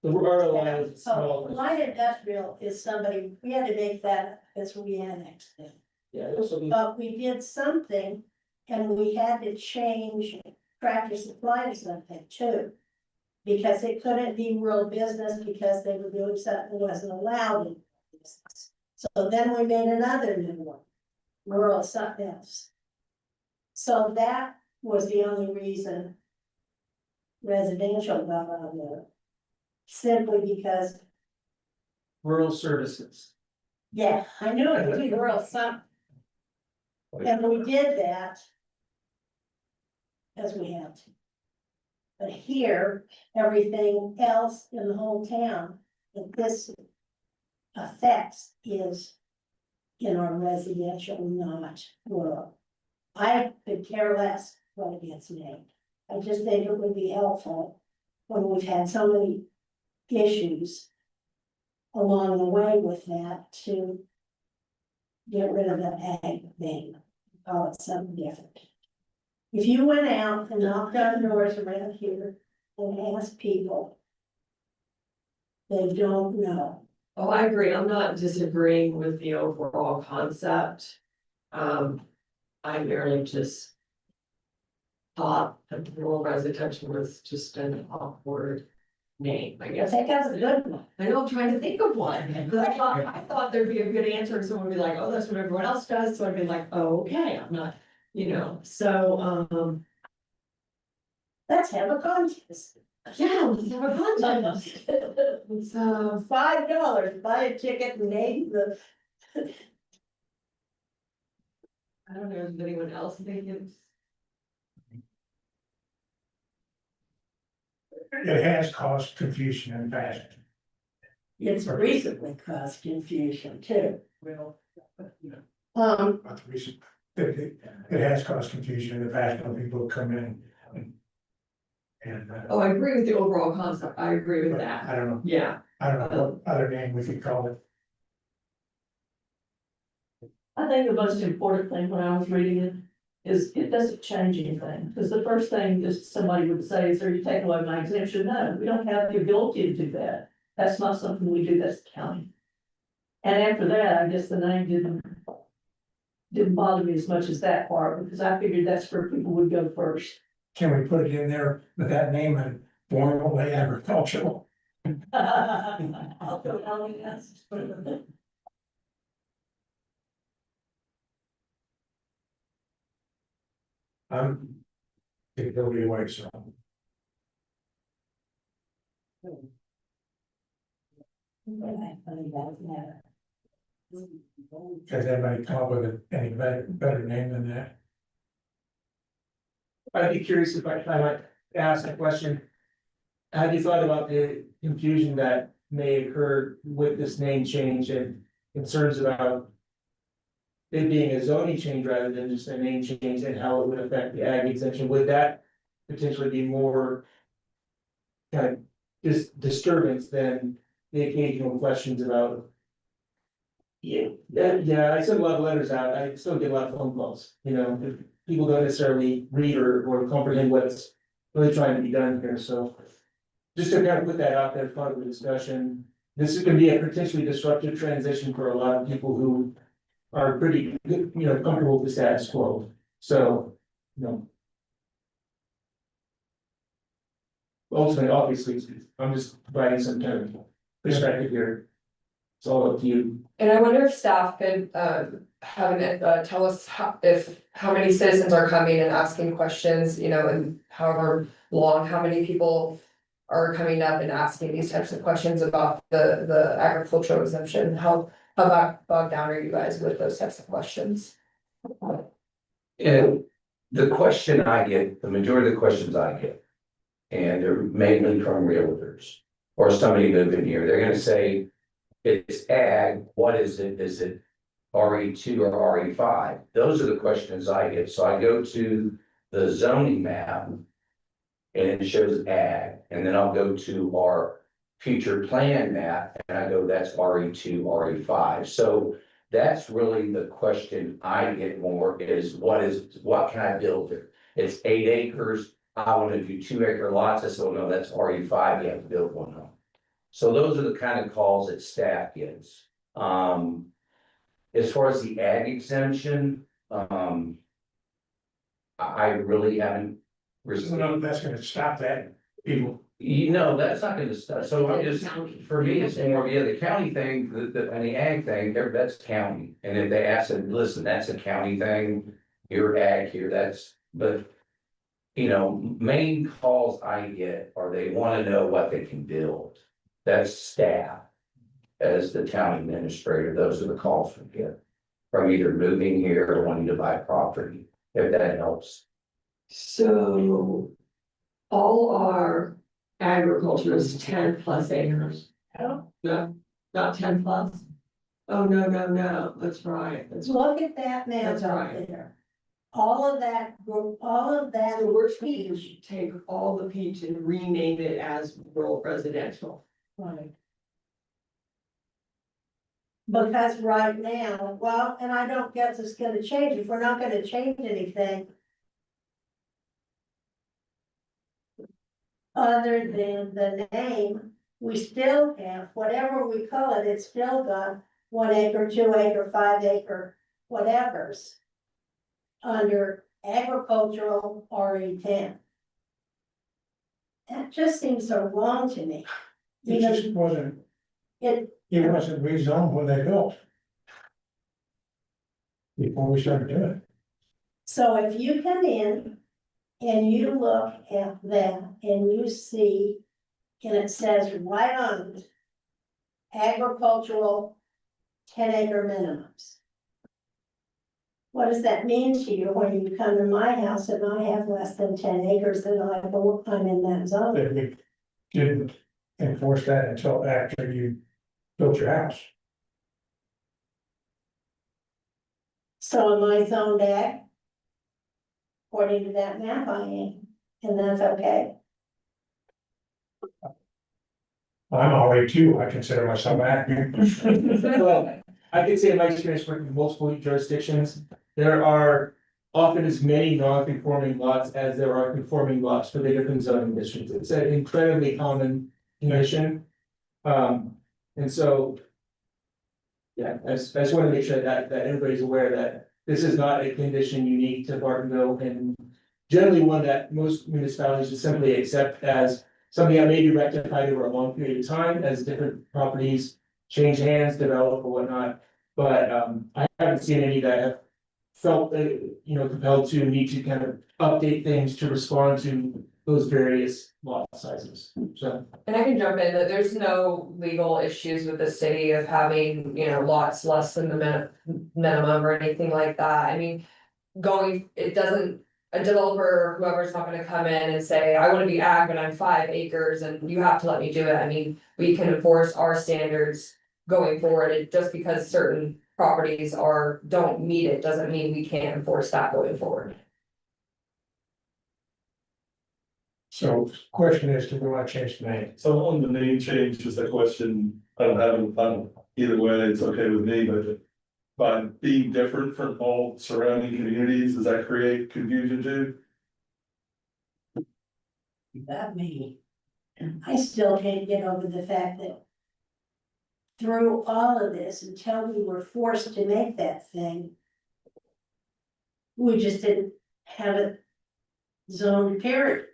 The rural line is So small. light industrial is somebody, we had to make that as we annexed it. Yeah, this will be, But we did something and we had to change Tractor Supply to something too. Because it couldn't be rural business because they were doing something that wasn't allowed in business. So then we made another new one, rural something else. So that was the only reason residential got on there. Simply because, rural services. yeah, I knew it would be rural something. And we did that. As we have to. But here, everything else in the whole town that this affects is in our residential, not rural. I could care less what it gets named. I just think it would be helpful when we've had so many issues along the way with that to get rid of the ag name, call it something different. If you went out and knocked on doors around here and asked people, they don't know. Oh, I agree. I'm not disagreeing with the overall concept. I merely just thought that rural residential was just an awkward name, I I guess. think that's a good one. I know I'm trying to think of one, because I thought there'd be a good answer, and someone would be like, oh, that's what everyone else does, so I'd be like, oh, okay, I'm not, so, Let's have a contest. yeah, let's have a contest. So, $5, buy a ticket and name the, I don't know, does anyone else think it's? it has caused confusion in the past. It's recently caused confusion too. Well. Um, Not the reason, it has caused confusion in the past when people come in. And, Oh, I agree with the overall concept. I agree with but that. I don't know, Yeah. I don't know what other name we could call it. I think the most important thing when I was reading it is it doesn't change anything, because the first thing is somebody would say is, are you taking away my exemption? No, we don't have the ability to do that. That's not something we do, that's the county. And after that, I guess the name didn't bother me as much as that part, because I figured that's where people would go first. Can we put it in there with that name and formerly agricultural? I'll go down and ask. It go either way, so. Has anybody come up with any better name than that? I'd be curious if I might ask a question. Have you thought about the confusion that may occur with this name change and concerns about it being a zoning change rather than just a name change and how it would affect the ag exemption? Would that potentially be more kind of disturbance than the occasional questions about? Yeah, I send a lot of letters out. I still get a lot of phone calls, you know, if people don't necessarily read or comprehend what's really trying to be done here, so. Just to kind of put that out there as part of the discussion, this is gonna be a potentially disruptive transition for a lot of people who are pretty, you know, comfortable with the status quo, so, you know. Ultimately, obviously, I'm just providing some kind of perspective here. It's all up to you. And I wonder if staff could, tell us how many citizens are coming and asking questions, you know, and however long, how many people are coming up and asking these types of questions about the agricultural exemption, how bogged down are you guys with those types of questions? And the question I get, the majority of the questions I get, and they're mainly from realtors or somebody moving here, they're gonna say, it's ag, what is it? Is it RE2 or RE5? Those are the questions I get. So I go to the zoning map and it shows ag, and then I'll go to our future plan map and I go, that's RE2, RE5. So that's really the question I get more is what can I build there? It's 8 acres. I want to do 2-acre lots. I said, well, no, that's RE5. You have to build one home. So those are the kind of calls that staff gets. As far as the ag exemption, I really haven't So no, that's gonna stop that, people. you know, that's not gonna stop, so I just, for me, it's more, yeah, the county thing, and the ag thing, that's county. And if they ask them, listen, that's a county thing, your ag here, but. You know, main calls I get are they wanna know what they can build. That's staff. As the town administrator, those are the calls we get. From either moving here or wanting to buy property, if that helps. So all our agriculture is 10+ acres. No, not 10+. Oh, no, that's right. look at that map That's out right. there. All of that, all of that. So we're trying to take all the peach and rename it as rural residential. Right. Because right now, well, and I don't guess it's gonna change, if we're not gonna change anything. Other than the name, we still have, whatever we call it, it's still got 1 acre, 2 acre, 5 acre, whatever's. Under agricultural RE10. That just seems so wrong to me. It just wasn't, It, it wasn't rezoned when they built. Before we started doing it. so if you come in and you look at that and you see, and it says right on it, agricultural 10-acre minimums. What does that mean to you when you come to my house and I have less than 10 acres and I'm in that zone? didn't enforce that until after you built your house. So am I zoned ag? According to that map I am, and that's okay. I'm already too, I consider myself active. Well, I can say in my experience working in multiple jurisdictions, there are often as many non-conforming lots as there are conforming lots for the different zoning districts. It's an incredibly common condition. And so. Yeah, I just want to make sure that everybody's aware that this is not a condition unique to Bartonville, and generally one that most municipalities just simply accept as something that may be rectified over a long period of time as different properties change hands, develop or whatnot. But I haven't seen any that have felt, compelled to need to kind of update things to respond to those various lot sizes, so. And I can jump in that there's no legal issues with the city of having, lots less than the minimum or anything like that. I mean, it doesn't, a developer or whoever's not gonna come in and say, I wanna be ag, but I'm 5 acres and you have to let me do it. I mean, we can enforce our standards going forward. Just because certain properties don't meet it, doesn't mean we can't enforce that going forward. So question is, do we want to change the name? So on the name change, just a question, I don't have a plan, either way, it's okay with me, but. By being different from all surrounding communities, does that create confusion too? That me. I still can't get over the fact that. Through all of this, until we were forced to make that thing. We just didn't have it zoned period.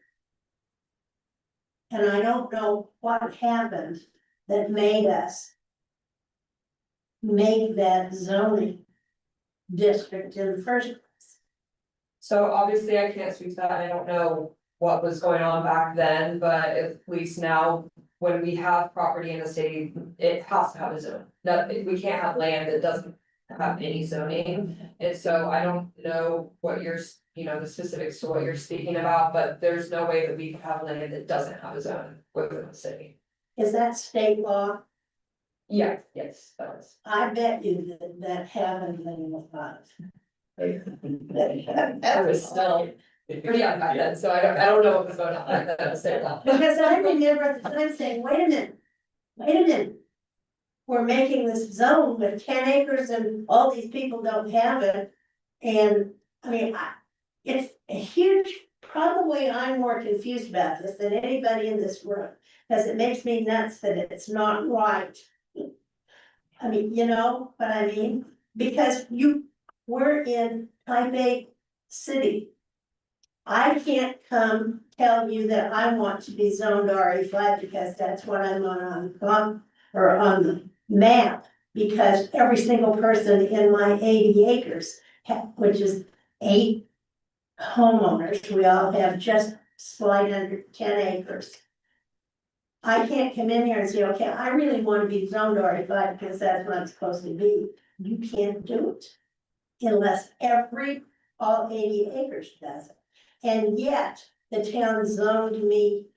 And I don't know what happened that made us. Make that zoning district in the first place. So obviously I can't speak to that. I don't know what was going on back then, but at least now, when we have property in the city, it has to have a zone. No, we can't have land that doesn't have any zoning. And so I don't know what the specifics to what you're speaking about, but there's no way that we can have land that doesn't have a zone within the city. Is that state law? Yeah, yes, that is. I bet you that happened in the past. I was still pretty young back then, so I don't know what was going on back then, state law. Because I remember at the time saying, wait a minute. We're making this zone with 10 acres and all these people don't have it. And I mean, it's a huge, probably I'm more confused about this than anybody in this room. Because it makes me nuts that it's not right. I mean, you know what I mean? Because we're in type A city. I can't come tell you that I want to be zoned RE5 because that's what I'm on the map. Because every single person in my 80 acres, which is 8 homeowners, we all have just slight under 10 acres. I can't come in here and say, okay, I really want to be zoned RE5 because that's what I'm supposed to be. You can't do it. Unless all 80 acres does it. And yet, the town zoned me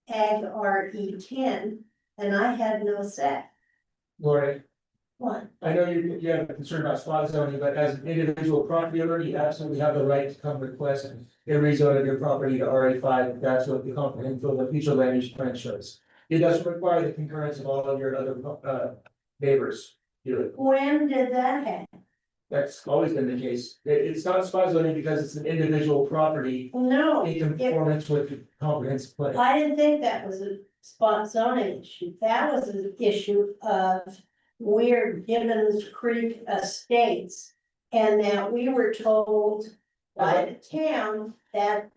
ag RE10, and I had no say. Lori, What? I know you have a concern about spot zoning, but as an individual property owner, you absolutely have the right to come request a rezone of your property to RA5, if that's what the comprehensive the future land use plan shows. It doesn't require the concurrence of all of your other neighbors. When did that happen? That's always been the case. It's not spot zoning because it's an individual property No, in conformance with the comprehensive plan. I didn't think that was a spot zoning issue. That was an issue of weird Gibbons Creek estates. And that we were told by the town that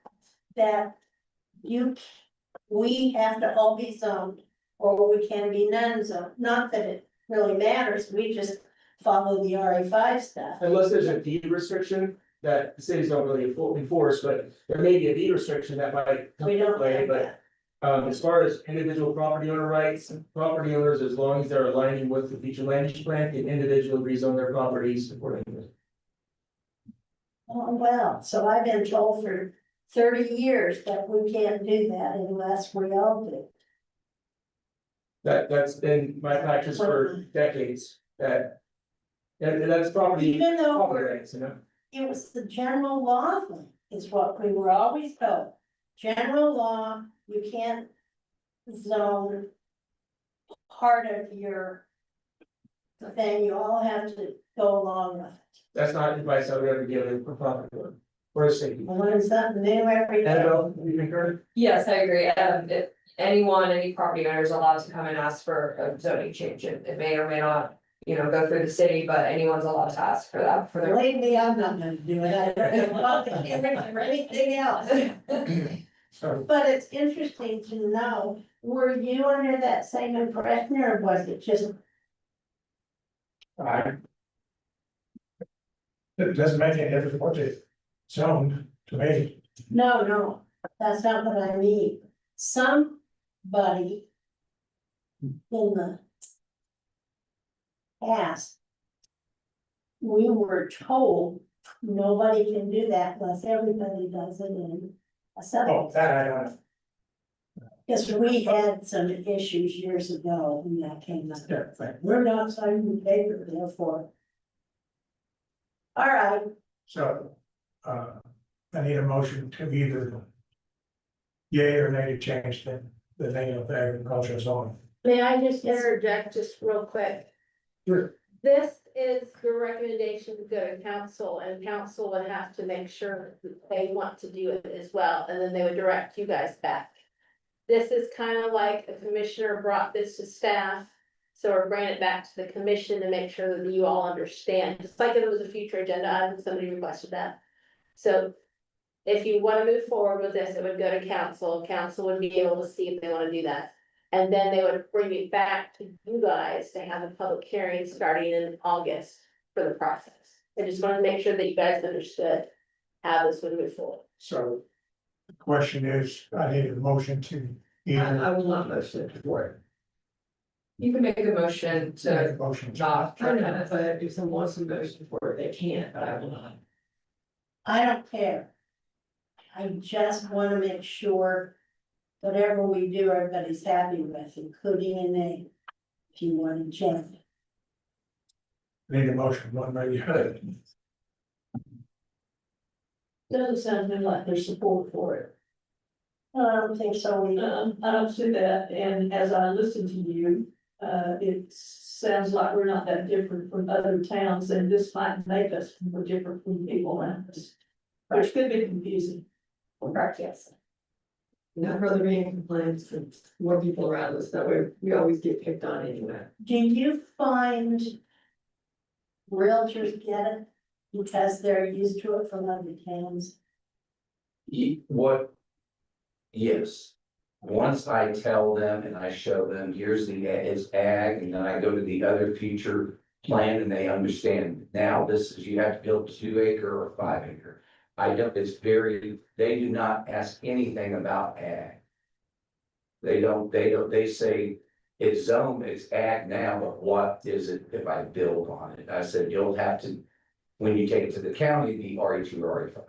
we have to all be zoned or we can be non-zoned. Not that it really matters, we just follow the RA5 stuff. Unless there's a deed restriction that the cities don't really enforce, but there may be a deed restriction that might come We into don't play, have but. that. As far as individual property owner rights, property owners, as long as they're aligning with the future land use plan, can individually rezone their properties accordingly. Oh, well, so I've been told for 30 years that we can't do that unless we all do. That's been my practice for decades, that. And that's probably. Even though Popularized, you know, it was the general law thing, is what we were always told. General law, you can't zone part of your thing, you all have to go along with it. that's not advice I would ever give a property owner, or a safety. I learn something new every day. Annabelle, you concur? Yes, I agree. If anyone, any property owner is allowed to come and ask for a zoning change, it may or may not, go through the city, but anyone's allowed to ask for that for their. Believe me, I'm not gonna do it, I don't want to hear it or anything else. So, But it's interesting to know, were you under that same impression, or was it just, It doesn't make any difference what they zoned to me. no, that's not what I mean. Somebody in the past, we were told nobody can do that unless everybody does it in a Oh, settlement. that I don't know. Because we had some issues years ago when that came up. Yeah, right. We're not signing the paper, therefore. All right, So, I need a motion to either yay or nay to change the name of the agricultural zone. May I just interject just real quick? Sure. This is your recommendation to go to council, and council would have to make sure that they want to do it as well, and then they would direct you guys back. This is kind of like a commissioner brought this to staff, so we're bringing it back to the commission to make sure that you all understand, just like if it was a future agenda item, somebody requested that. So if you want to move forward with this, it would go to council, council would be able to see if they want to do that. And then they would bring it back to you guys to have a public hearing starting in August for the process. I just wanted to make sure that you guys understood how this would move forward. So the question is, I need a motion to either. I will not motion for it. You can make a motion Make to a motion. not. I know, but if someone wants to motion for it, they can, but I will not. I don't care. I just wanna make sure whatever we do, everybody's happy with, including a name. If you want to change. Need a motion, one way you heard it. Doesn't sound to me like there's support for it. I don't think so, I don't see that, and as I listen to you, it sounds like we're not that different from other towns, and this might make us more different from people around us. Which could be confusing. Correct, yes. Not rather being complaints from more people around us, that way we always get picked on anyway. Do you find realtors get it because they're used to it from other towns? What? Yes. Once I tell them and I show them, here's it's ag, and then I go to the other future plan and they understand. Now, this is, you have to build 2 acre or 5 acre. I don't, they do not ask anything about ag. They say it's zone, it's ag now, but what is it if I build on it? I said, you'll have to, when you take it to the county, be RE2 or RE5.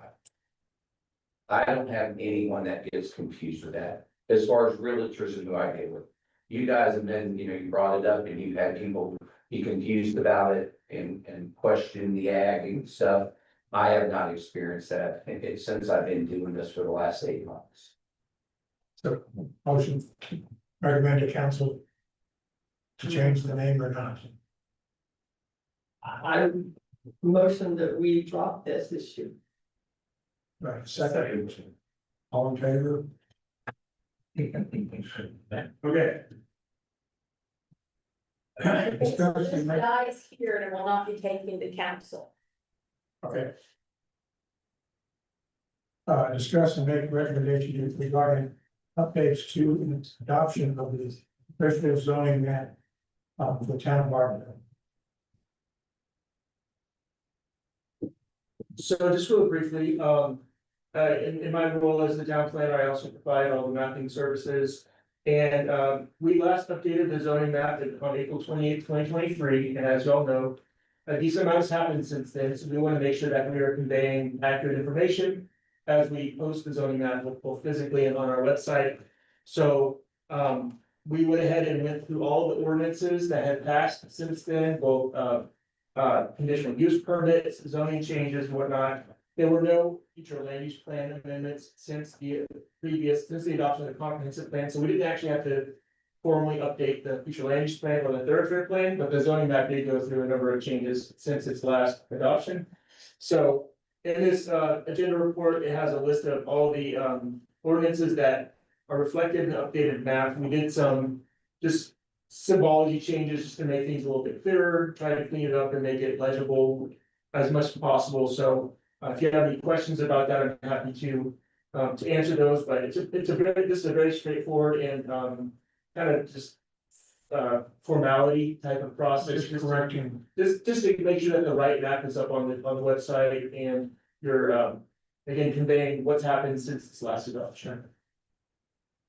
I don't have anyone that gets confused with that, as far as realtors and who I deal with. You guys have been, you brought it up and you've had people be confused about it and question the ag and stuff. I have not experienced that since I've been doing this for the last 8 months. So motion, recommend to council to change the name or not. I motion that we drop this issue. Right, second. All in favor? Okay. This Discuss- dies here and it will not be taken to council. Okay. Discuss and make recommendations regarding updates to adoption of the special zoning map for the town of Martinville. So just real briefly, in my role as the town planner, I also provide all the mapping services. And, we last updated the zoning map on April 28th, 2023, and as y'all know, a decent amount has happened since then, so we want to make sure that we are conveying accurate information as we post the zoning map, both physically and on our website. So, we went ahead and went through all the ordinances that had passed since then, both, conditional use permits, zoning changes, and whatnot. There were no future land use plan amendments since the adoption of the comprehensive plan, so we didn't actually have to formally update the future land use plan or the thoroughfare plan, but the zoning map did go through a number of changes since its last adoption. So in this agenda report, it has a list of all the ordinances that are reflected in the updated map. We did some just symbology changes just to make things a little bit clearer, try to clean it up and make it legible as much as possible. So if you have any questions about that, I'm happy to answer those, but this is a very straightforward and kind of just formality type of process. Just correcting. Just to make sure that the right map is up on the website and you're again conveying what's happened since its last adoption.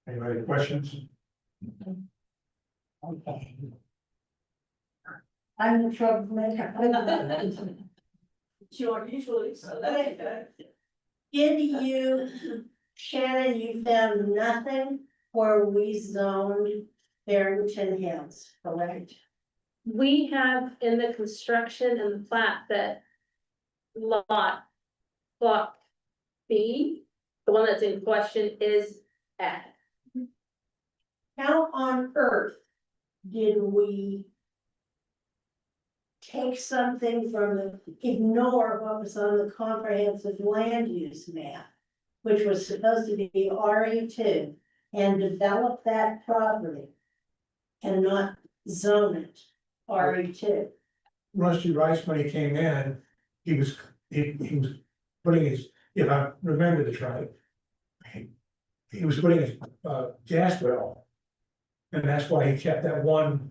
Any other questions? Okay. I'm the troublemaker. Sure, usually, so that's good. Did you, Shannon, you found nothing where we zoned Barrington Hills, correct? We have in the construction and the plat that block B, the one that's in question is ag. How on earth did we take something from ignore what was on the comprehensive land use map, which was supposed to be RE2, and develop that property and not zone it RE2? Rusty Rice, when he came in, he was putting his, if I remember this right. He was putting his gas well. And that's why he kept that one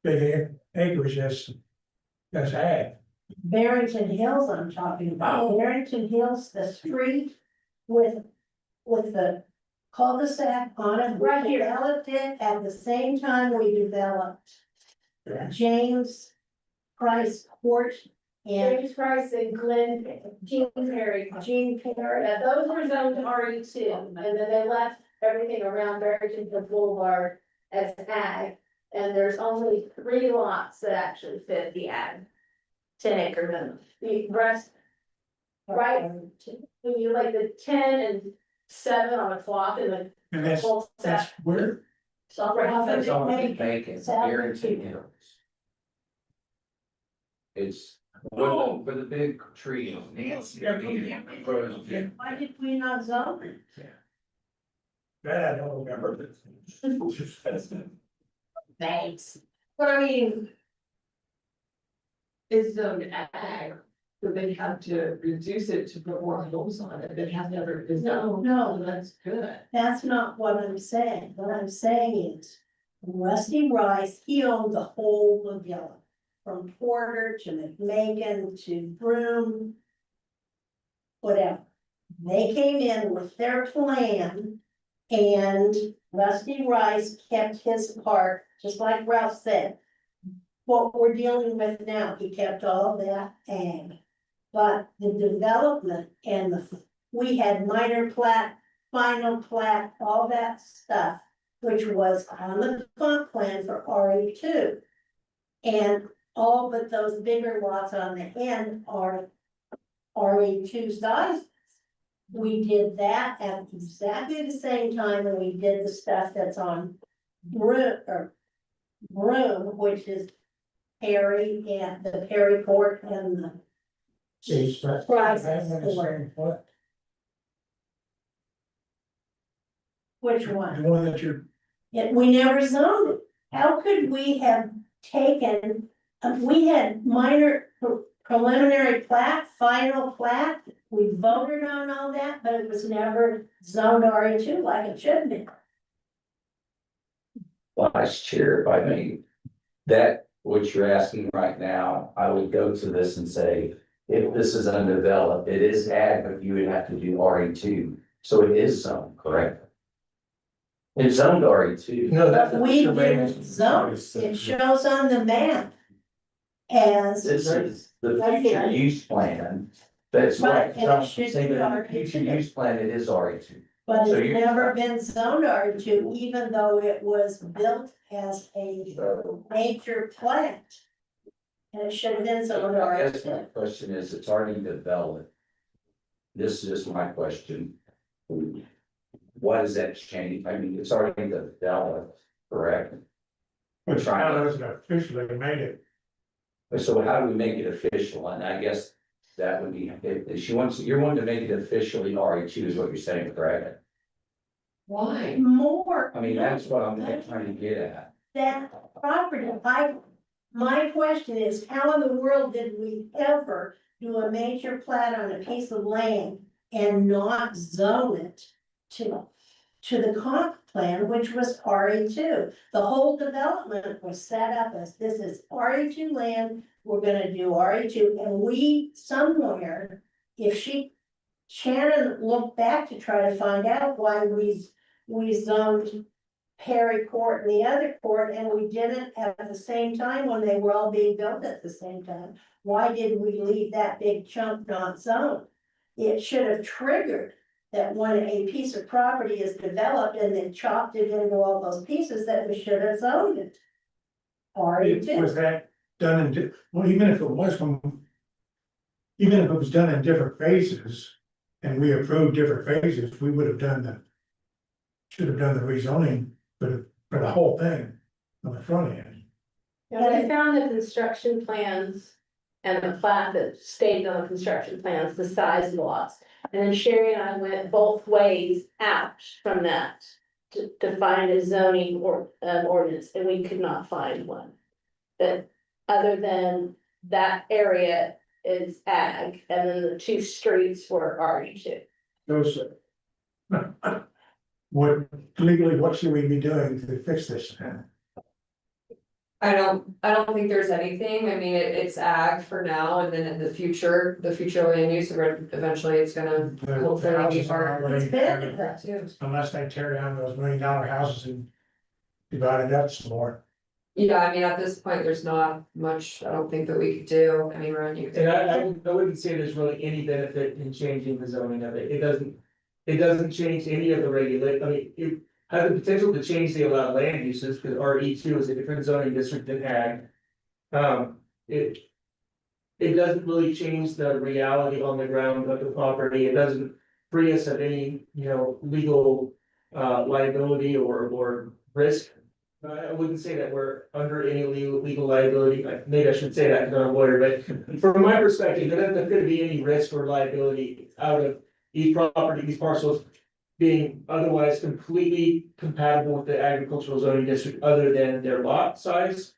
big acreage as ag. Barrington Hills I'm talking about, Barrington Hills, the street with the cul-de-sac on it. Right here. We developed it at the same time we developed James Price Court and James Price and Gene Perry. Yeah, those were zoned RE2, and then they left everything around Barrington Hill Boulevard as ag. And there's only 3 lots that actually fit the ag 10-acre minimum. The rest, right, when you like the 10 and 7 on a clock and the And that's whole set. where, That's all vacant, Barrington Hills. It's where the big tree is. why did we not zone it? that I don't remember. Thanks. But I mean. Is zoned ag, so they have to reduce it to put more homes on it, they have never. No, That's good. that's not what I'm saying. What I'm saying is Rusty Rice, he owned the whole Magilla. From Porter to McMagan to Broome. Whatever. They came in with their plan. And Rusty Rice kept his part, just like Ralph said. What we're dealing with now, he kept all that ag. But the development and we had minor plat, final plat, all that stuff. Which was on the comp plan for RE2. And all but those bigger lots on the end are RE2 sizes. We did that at exactly the same time when we did the stuff that's on Broome, which is Perry and the Perry Court and the which one? The one that you're, We never zoned it. How could we have taken, we had minor preliminary plat, final plat. We voted on all that, but it was never zoned RE2 like it should be. Vice Chair, if I may, that, what you're asking right now, I would go to this and say, if this is undeveloped, it is ag, but you would have to do RE2, so it is zoned, correct? It's zoned RE2. No, that's. We didn't zone, it shows on the map. As, This is the future use plan That's right, Right, and it should same be in the R2. future use plan, it is RE2. But So it's you- never been zoned R2, even though it was built as a major plant. And it should have been zoned I guess my R2. question is, it's already developed. This is just my question. Why does that change? I mean, it's already developed, correct? Which now hasn't officially made it. So how do we make it official? And I guess that would be, if she wants, you're wanting to make it officially RE2 is what you're saying, correct? Why? More. I mean, that's what I'm trying to get at. That property, my question is, how in the world did we ever do a major plat on a piece of land and not zone it to the comp plan, which was RE2? The whole development was set up as this is RE2 land, we're gonna do RE2, and we somewhere, if Shannon looked back to try to find out why we zoned Perry Court and the other court, and we didn't at the same time when they were all being built at the same time. Why did we leave that big chunk not zoned? It should have triggered that when a piece of property is developed and then chopped it into all those pieces, that we should have zoned it. RE2. Was that done in, well, even if it was even if it was done in different phases, and we approved different phases, we would have should have done the rezoning for the whole thing on the front end. And we found the construction plans and the plat that stated on the construction plans, the size of the lots. And then Sherry and I went both ways out from that to find a zoning or an ordinance, and we could not find one. That other than that area is ag, and then the two streets were RE2. Those. What legally, what should we be doing to fix this? I don't think there's anything, I mean, it's ag for now, and then in the future land use, eventually it's gonna The hopefully be houses are part. already- It's been that too. Unless they tear down those $1 million houses and divide it up some more. Yeah, I mean, at this point, there's not much, I don't think that we could do, I mean, Ron, you could. And I wouldn't say there's really any benefit in changing the zoning of it. It doesn't change any of the I mean, it has the potential to change the allowed land uses, because RE2 is a different zoning district than ag. It doesn't really change the reality on the ground of the property. It doesn't free us of any, legal liability or risk. I wouldn't say that we're under any legal liability. Maybe I should say that because I'm a lawyer, but from my perspective, there doesn't appear to be any risk or liability out of these parcels being otherwise completely compatible with the agricultural zoning district, other than their lot size.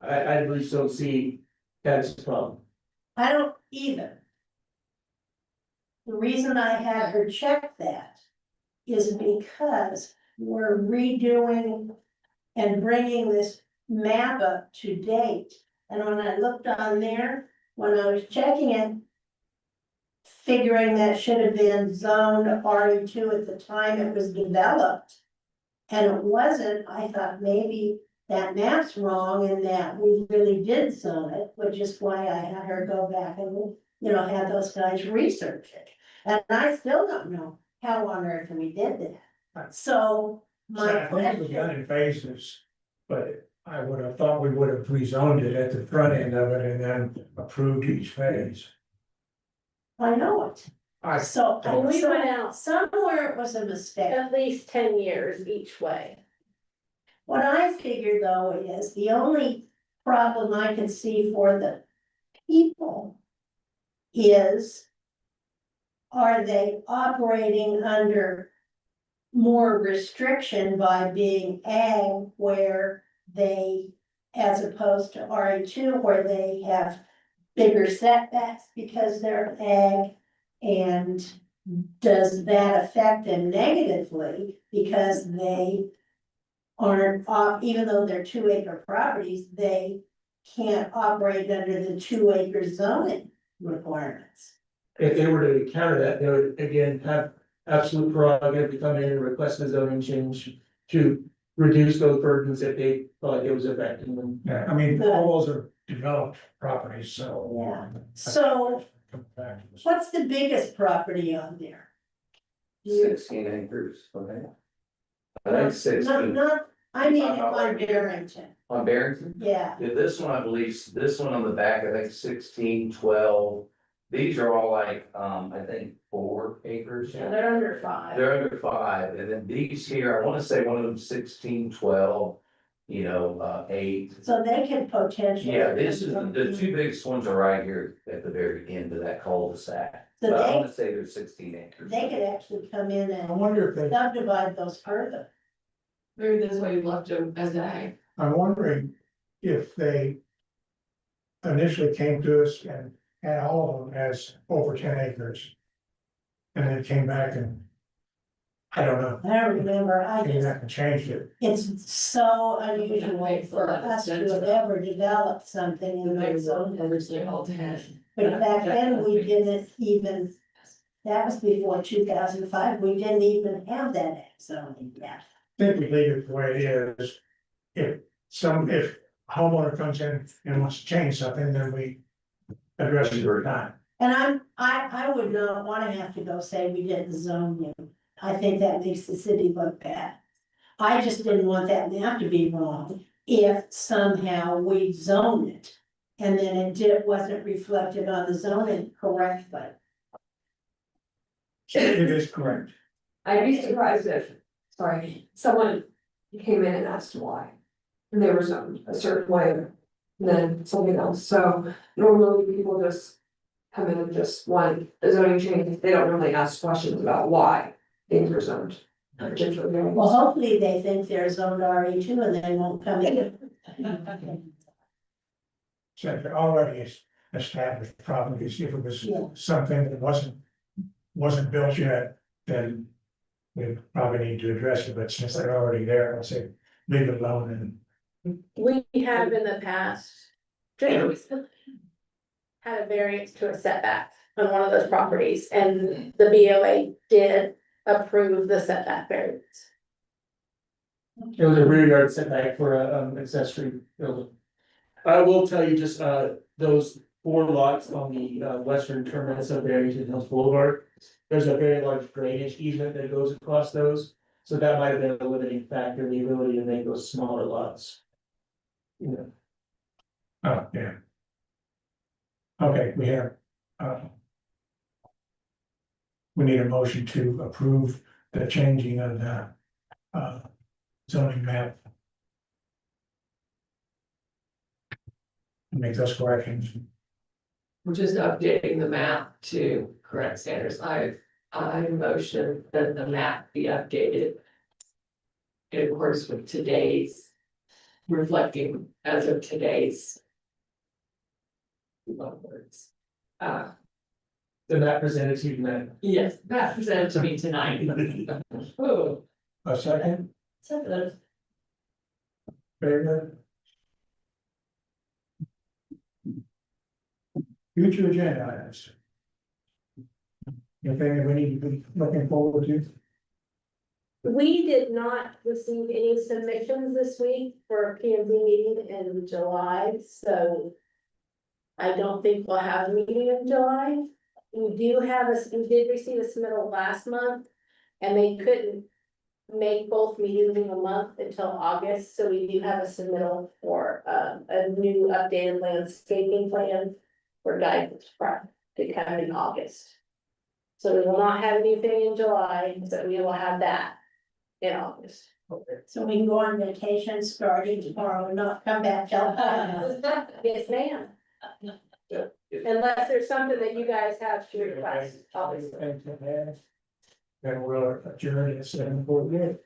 I really still see that as a problem. I don't either. The reason I had her check that is because we're redoing and bringing this map up to date. And when I looked on there, when I was checking it, figuring that should have been zoned RE2 at the time it was developed, and it wasn't, I thought maybe that map's wrong and that we really did zone it, which is why I had her go back and, have those guys research it. And I still don't know how on earth we did that. So my I think it was done question, in phases, but I would have thought we would have rezoned it at the front end of it and then approved each phase. I know it. I, So We went out somewhere it was a mistake. at least 10 years each way. What I figured though is the only problem I can see for the people is, are they operating under more restriction by being ag where they, as opposed to RE2 where they have bigger setbacks because they're ag? And does that affect them negatively because they aren't, even though they're 2-acre properties, they can't operate under the 2-acre zoning requirements? If they were to counter that, they would again have absolute prerogative to come in and request a zoning change to reduce those burdens if they thought it was affecting them. yeah, I mean, all those are developed properties, so. Yeah, so come back to us. What's the biggest property on there? 16 acres, okay? I think Not, 16 not, I mean, on Barrington, on Barrington. yeah. Yeah, this one, I believe, this one on the back, I think 16, 12. These are all like, I think 4 acres. Yeah, they're under 5. They're under 5, and then these here, I wanna say one of them 16, 12, 8. So they can potentially. Yeah, this is, the 2 biggest ones are right here at the very end of that cul-de-sac. So But I they, wanna say there's 16 acres. they could actually come in I and wonder if they, subdivide those further. Maybe that's why you left them as ag. I'm wondering if they initially came to us and had all of them as over 10 acres. And then came back and, I don't know, I don't remember, came back and changed it. it's so unusual for us to have ever developed something in They that zone. were originally all 10. But back then, we didn't even, that was before 2005, we didn't even have that zoning yet. I think we leave it the way it is. If a homeowner comes in and wants to change something, then we address it or not. And I would not wanna have to go say we didn't zone you. I think that makes the city look bad. I just didn't want that map to be wrong if somehow we zoned it. And then wasn't reflected on the zoning correctly. It is correct. I'd be surprised if, sorry, someone came in and asked why. And they were zoned a certain way, and then something else, so normally people just come in and just want a zoning change, they don't really ask questions about why things are zoned. Well, hopefully they think they're zoned RE2 and they won't come in. So if it already is established properties, if it Yeah. was something that wasn't built yet, then we probably need to address it, but since they're already there, I'd say leave it alone and We have in the past. Had a variance to a setback on one of those properties, and the BOA did approve the setback variance. It was a rear yard setback for a, accessory building. I will tell you just, those 4 lots on the, western terminus of Barrington Hills Boulevard. There's a very large drainage easement that goes across those, so that might have been a limiting factor, the ability to make those smaller lots. oh, yeah. Okay, we have, we need a motion to approve the changing of the, zoning map. Make those corrections. We're just updating the map to correct standards. I motion that the map be updated. In accordance with today's, reflecting as of today's. Words. The map presented to you tonight. Yes, that presented to me tonight. Oh, A second, very good. Future agenda items. Anything that we need to be looking forward to? We did not receive any submissions this week for a P&Z meeting in July, so. I don't think we'll have a meeting in July. We did receive a submittal last month, and they couldn't make both meetings in a month until August, so we do have a submittal for a new updated landscaping plan for guidance to come in August. So we will not have anything in July, but we will have that in August. So we can go on vacation starting tomorrow and not come back till. Yes, ma'am. Unless there's something that you guys have to request, obviously. Then we'll adjourn at 7:48.